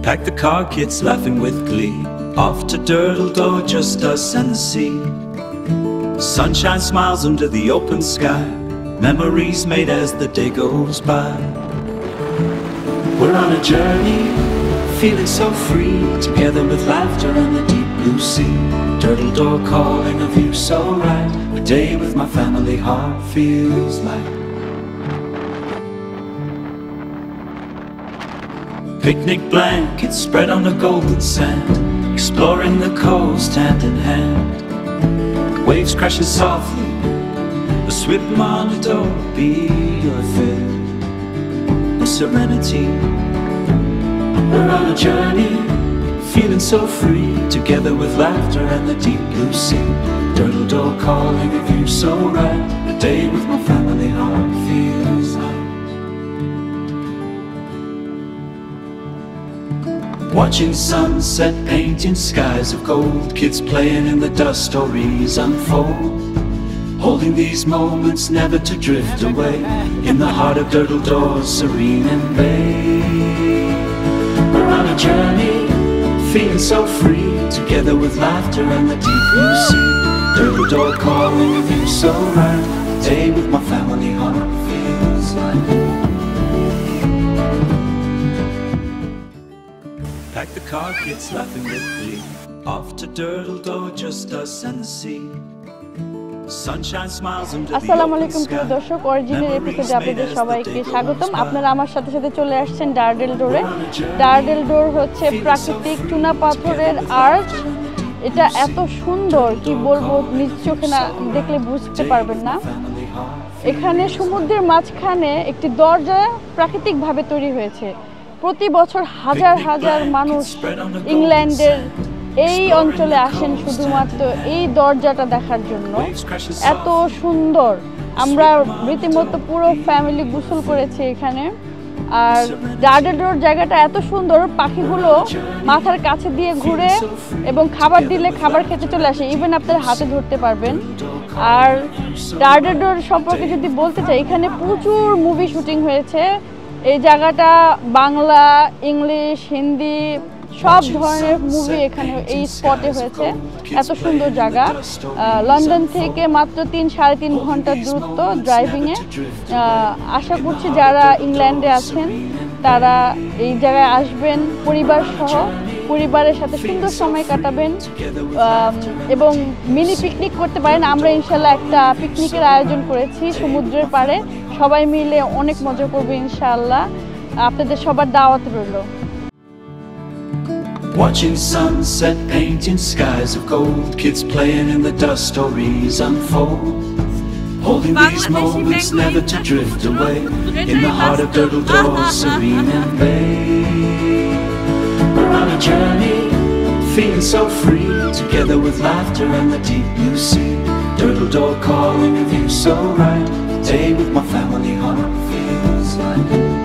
Pack the car, kids laughing with glee. Off to Dirtledore, just us and the sea. Sunshine smiles under the open sky. Memories made as the day goes by. We're on a journey, feeling so free, together with laughter and the deep blue sea. Dirtledore calling, a view so right. A day with my family, heart feels light. Picnic blankets spread on the golden sand, exploring the coast hand in hand. Waves crashing softly, a swift monitor be your fill. The serenity, we're on a journey, feeling so free, together with laughter and the deep blue sea. Dirtledore calling, a view so right. A day with my family, heart feels light. Watching sunset painting skies of gold, kids playing in the dust, stories unfold. Holding these moments never to drift away, in the heart of Dirtledore, serene and bay. We're on a journey, feeling so free, together with laughter and the deep blue sea. Dirtledore calling, a view so right. A day with my family, heart feels light. Pack the car, kids laughing with glee. Off to Dirtledore, just us and the sea. Sunshine smiles under the আসসালামু open আলাইকুম প্রিয় sky. দর্শক, original এপিসোডে আপনাদের সবাইকে স্বাগতম। আপনারা আমার সাথে সাথে চলে আসছেন ডার্ডেলডোরে। ডার্ডেলডোর হচ্ছে প্রাকৃতিক চুনা পাথরের আর্চ। এটা এত সুন্দর, কি বলবো, নিজ চোখে না দেখলে বুঝতে পারবেন না। এখানে সমুদ্রের মাঝখানে একটি দরজা প্রাকৃতিকভাবে তৈরি হয়েছে। প্রতি বছর হাজার হাজার মানুষ ইংল্যান্ডের এই অঞ্চলে আসেন শুধুমাত্র এই দরজাটা দেখার জন্য। এত সুন্দর, আমরা রীতিমতো পুরো ফ্যামিলি গোসল করেছি এখানে। আর ডার্ডেলডোর জায়গাটা এত সুন্দর, পাখিগুলো মাথার কাছে দিয়ে ঘুরে এবং খাবার দিলে খাবার খেতে চলে আসে, ইভেন আপনার হাতে ধরতে পারবেন। আর ডার্ডেলডোর সম্পর্কে যদি বলতে চাই, এখানে প্রচুর মুভি শুটিং হয়েছে। এই জায়গাটা বাংলা, ইংলিশ, হিন্দি সব ধরনের মুভি এখানে এই স্পটে হয়েছে। এত সুন্দর জায়গা। লন্ডন থেকে মাত্র 3-3.5 ঘন্টার দূরত্ব ড্রাইভিংয়ে। আশা করছি যারা ইংল্যান্ডে আছেন তারা এই জায়গায় আসবেন পরিবার সহ, পরিবারের সাথে সুন্দর সময় কাটাবেন এবং মিনি পিকনিক করতে পারেন। আমরা ইনশাল্লাহ একটা পিকনিকের আয়োজন করেছি সমুদ্রের পাড়ে, সবাই মিলে অনেক মজা করবো ইনশাআল্লাহ। আপনাদের সবার দাওয়াত রইল। Watching sunset painting skies of gold, kids playing in the dust, stories unfold. Holding these moments never to drift away, in the heart of Dirtledore, serene and bay. We're on a journey, feeling so free, together with laughter and the deep blue sea. Dirtledore calling, a view so right. A day with my family, heart feels light.